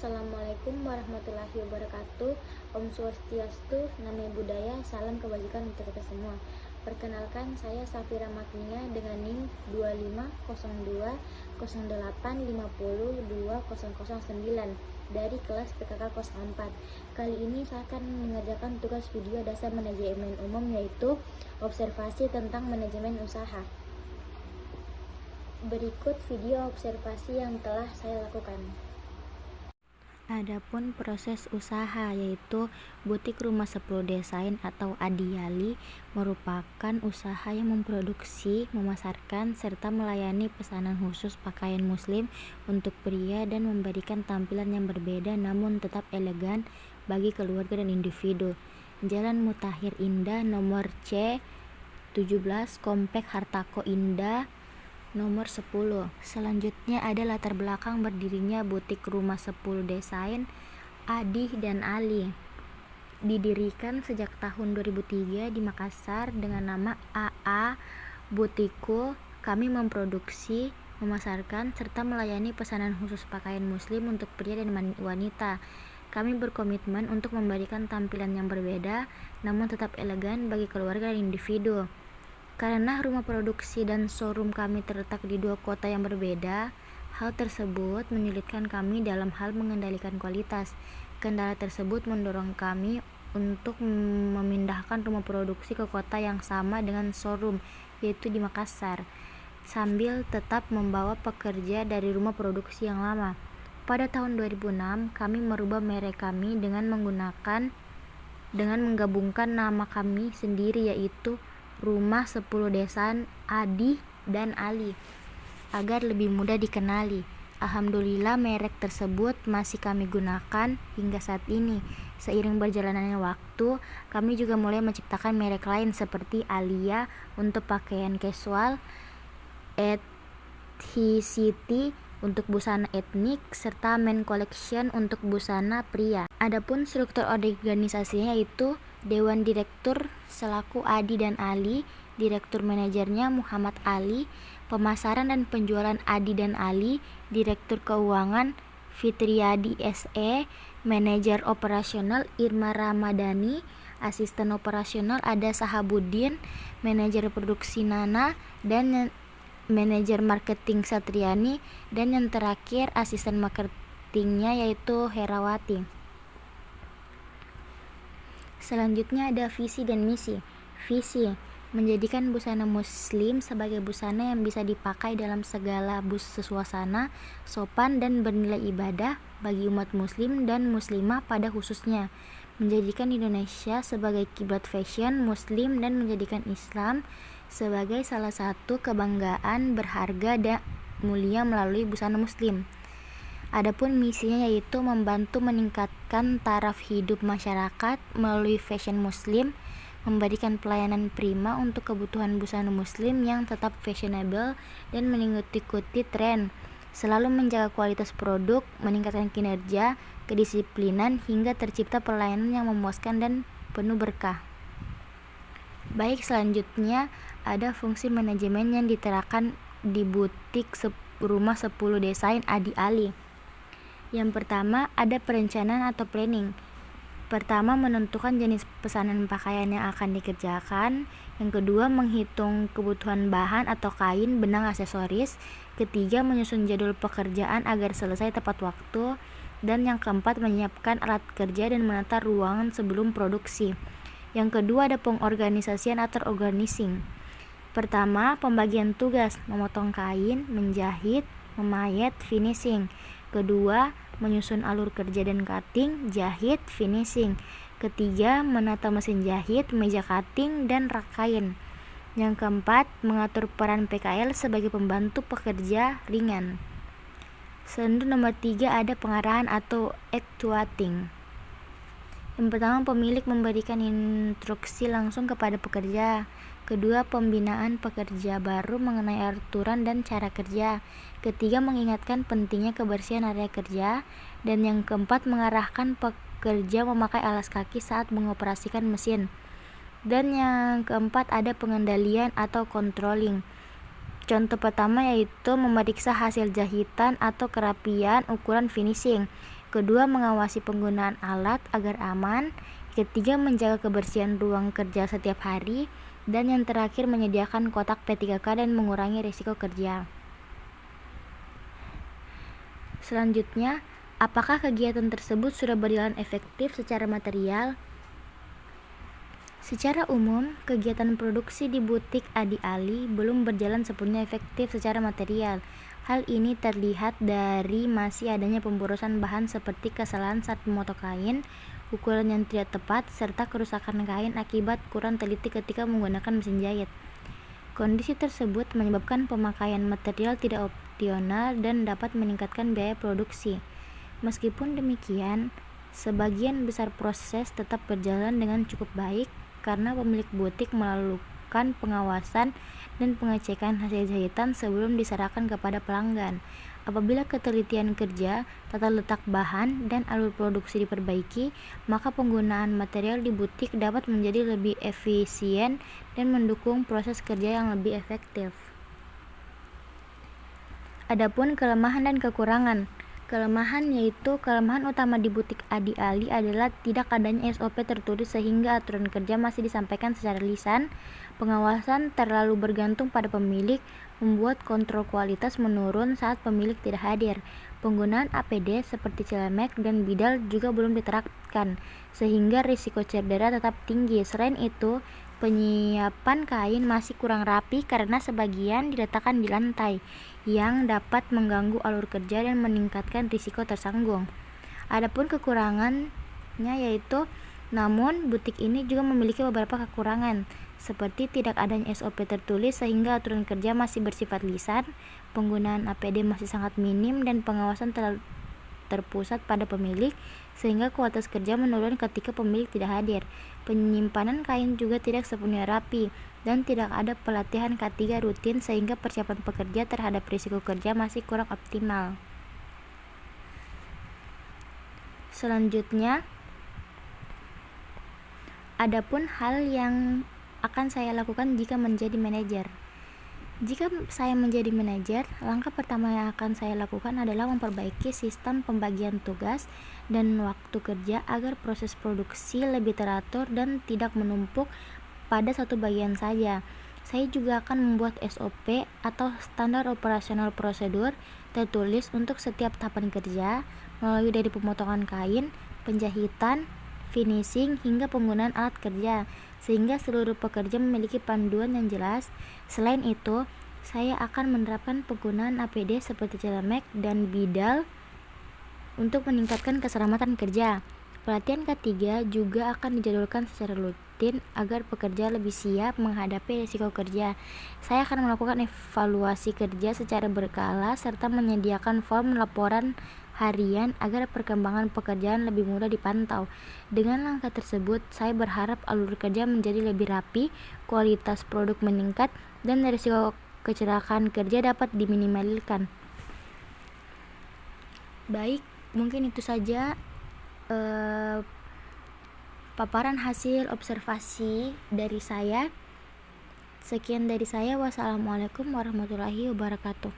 Assalamualaikum warahmatullahi wabarakatuh. Om Swastiastu, Namo Buddhaya, salam kebajikan untuk kita semua. Perkenalkan, saya Safira Magnia dengan NIM 250208502009 dari kelas PKK Kos 4. Kali ini saya akan mengerjakan tugas video dasar manajemen umum, yaitu observasi tentang manajemen usaha. Berikut video observasi yang telah saya lakukan. Adapun proses usaha, yaitu butik rumah 10 desain atau Adiali, merupakan usaha yang memproduksi, memasarkan, serta melayani pesanan khusus pakaian muslim untuk pria dan memberikan tampilan yang berbeda namun tetap elegan bagi keluarga dan individu. Jalan Mutahir Indah, nomor C17, Komplek Hartako Indah, nomor 10. Selanjutnya ada latar belakang berdirinya butik rumah 10 desain Adi dan Ali. Didirikan sejak tahun 2003 di Makassar dengan nama AA Butiku. Kami memproduksi, memasarkan, serta melayani pesanan khusus pakaian muslim untuk pria dan wanita. Kami berkomitmen untuk memberikan tampilan yang berbeda namun tetap elegan bagi keluarga dan individu. Karena rumah produksi dan showroom kami terletak di dua kota yang berbeda, hal tersebut menyulitkan kami dalam hal mengendalikan kualitas. Kendala tersebut mendorong kami untuk memindahkan rumah produksi ke kota yang sama dengan showroom, yaitu di Makassar, sambil tetap membawa pekerja dari rumah produksi yang lama. Pada tahun 2006, kami merubah merek kami dengan menggabungkan nama kami sendiri, yaitu Rumah 10 Desain Adi dan Ali, agar lebih mudah dikenali. Alhamdulillah merek tersebut masih kami gunakan hingga saat ini. Seiring berjalannya waktu, kami juga mulai menciptakan merek lain seperti Alia untuk pakaian casual, Ethnicity untuk busana etnik, serta Men Collection untuk busana pria. Adapun struktur organisasinya yaitu Dewan Direktur selaku Adi dan Ali, Direktur Manajernya Muhammad Ali, Pemasaran dan Penjualan Adi dan Ali, Direktur Keuangan Fitriadi SE, Manajer Operasional Irma Ramadhani, Asisten Operasional Ada Sahabuddin, Manajer Produksi Nana, dan Manajer Marketing Satriani, dan yang terakhir Asisten Marketingnya yaitu Herawati. Selanjutnya ada visi dan misi. Visi: menjadikan busana muslim sebagai busana yang bisa dipakai dalam segala suasana, sopan dan bernilai ibadah bagi umat muslim dan muslimah pada khususnya. Menjadikan Indonesia sebagai kiblat fashion muslim dan menjadikan Islam sebagai salah satu kebanggaan berharga dan mulia melalui busana muslim. Adapun misinya yaitu membantu meningkatkan taraf hidup masyarakat melalui fashion muslim, memberikan pelayanan prima untuk kebutuhan busana muslim yang tetap fashionable dan mengikuti tren, selalu menjaga kualitas produk, meningkatkan kinerja, kedisiplinan, hingga tercipta pelayanan yang memuaskan dan penuh berkah. Baik, selanjutnya ada fungsi manajemen yang diterapkan di butik rumah 10 desain Adi Ali. Yang pertama ada perencanaan atau planning. Pertama, menentukan jenis pesanan pakaian yang akan dikerjakan. Yang kedua, menghitung kebutuhan bahan atau kain, benang, aksesoris. Ketiga, menyusun jadwal pekerjaan agar selesai tepat waktu. Dan yang keempat, menyiapkan alat kerja dan menata ruangan sebelum produksi. Yang kedua ada pengorganisasian atau organizing. Pertama, pembagian tugas, memotong kain, menjahit, memayet, finishing. Kedua, menyusun alur kerja dan cutting, jahit, finishing. Ketiga, menata mesin jahit, meja cutting, dan rak kain. Yang keempat, mengatur peran PKL sebagai pembantu pekerja ringan. Selanjutnya nomor 3 ada pengarahan atau actuating. Yang pertama, pemilik memberikan instruksi langsung kepada pekerja. Kedua, pembinaan pekerja baru mengenai aturan dan cara kerja. Ketiga, mengingatkan pentingnya kebersihan area kerja. Dan yang keempat, mengarahkan pekerja memakai alas kaki saat mengoperasikan mesin. Dan yang keempat ada pengendalian atau controlling. Contoh pertama yaitu memeriksa hasil jahitan atau kerapian ukuran finishing. Kedua, mengawasi penggunaan alat agar aman. Ketiga, menjaga kebersihan ruang kerja setiap hari. Dan yang terakhir, menyediakan kotak P3K dan mengurangi risiko kerja. Selanjutnya, apakah kegiatan tersebut sudah berjalan efektif secara material? Secara umum, kegiatan produksi di butik Adi Ali belum berjalan sepenuhnya efektif secara material. Hal ini terlihat dari masih adanya pemborosan bahan seperti kesalahan saat memotong kain, ukuran yang tidak tepat, serta kerusakan kain akibat kurang teliti ketika menggunakan mesin jahit. Kondisi tersebut menyebabkan pemakaian material tidak optimal dan dapat meningkatkan biaya produksi. Meskipun demikian, sebagian besar proses tetap berjalan dengan cukup baik karena pemilik butik melakukan pengawasan dan pengecekan hasil jahitan sebelum diserahkan kepada pelanggan. Apabila ketelitian kerja, tata letak bahan, dan alur produksi diperbaiki, maka penggunaan material di butik dapat menjadi lebih efisien dan mendukung proses kerja yang lebih efektif. Adapun kelemahan dan kekurangan. Kelemahan utama di butik Adi Ali adalah tidak adanya SOP tertulis sehingga aturan kerja masih disampaikan secara lisan. Pengawasan terlalu bergantung pada pemilik, membuat kontrol kualitas menurun saat pemilik tidak hadir. Penggunaan APD seperti Cilemek dan Bidal juga belum diterapkan, sehingga risiko cedera tetap tinggi. Selain itu, penyiapan kain masih kurang rapi karena sebagian diletakkan di lantai, yang dapat mengganggu alur kerja dan meningkatkan risiko tersanggung. Adapun kekurangannya yaitu, namun butik ini juga memiliki beberapa kekurangan, seperti tidak adanya SOP tertulis sehingga aturan kerja masih bersifat lisan, penggunaan APD masih sangat minim, dan pengawasan terpusat pada pemilik sehingga kualitas kerja menurun ketika pemilik tidak hadir. Penyimpanan kain juga tidak sepenuhnya rapi dan tidak ada pelatihan K3 rutin sehingga persiapan pekerja terhadap risiko kerja masih kurang optimal. Selanjutnya, adapun hal yang akan saya lakukan jika menjadi manajer. Jika saya menjadi manajer, langkah pertama yang akan saya lakukan adalah memperbaiki sistem pembagian tugas dan waktu kerja agar proses produksi lebih teratur dan tidak menumpuk pada satu bagian saja. Saya juga akan membuat SOP atau standar operasional prosedur tertulis untuk setiap tahapan kerja, mulai dari pemotongan kain, penjahitan, finishing, hingga penggunaan alat kerja, sehingga seluruh pekerja memiliki panduan yang jelas. Selain itu, saya akan menerapkan penggunaan APD seperti Cilemek dan Bidal untuk meningkatkan keselamatan kerja. Pelatihan K3 juga akan dijadwalkan secara rutin agar pekerja lebih siap menghadapi risiko kerja. Saya akan melakukan evaluasi kerja secara berkala serta menyediakan form laporan harian agar perkembangan pekerjaan lebih mudah dipantau. Dengan langkah tersebut, saya berharap alur kerja menjadi lebih rapi, kualitas produk meningkat, dan risiko kecelakaan kerja dapat diminimalkan. Baik, mungkin itu saja paparan hasil observasi dari saya. Sekian dari saya. Wassalamualaikum warahmatullahi wabarakatuh.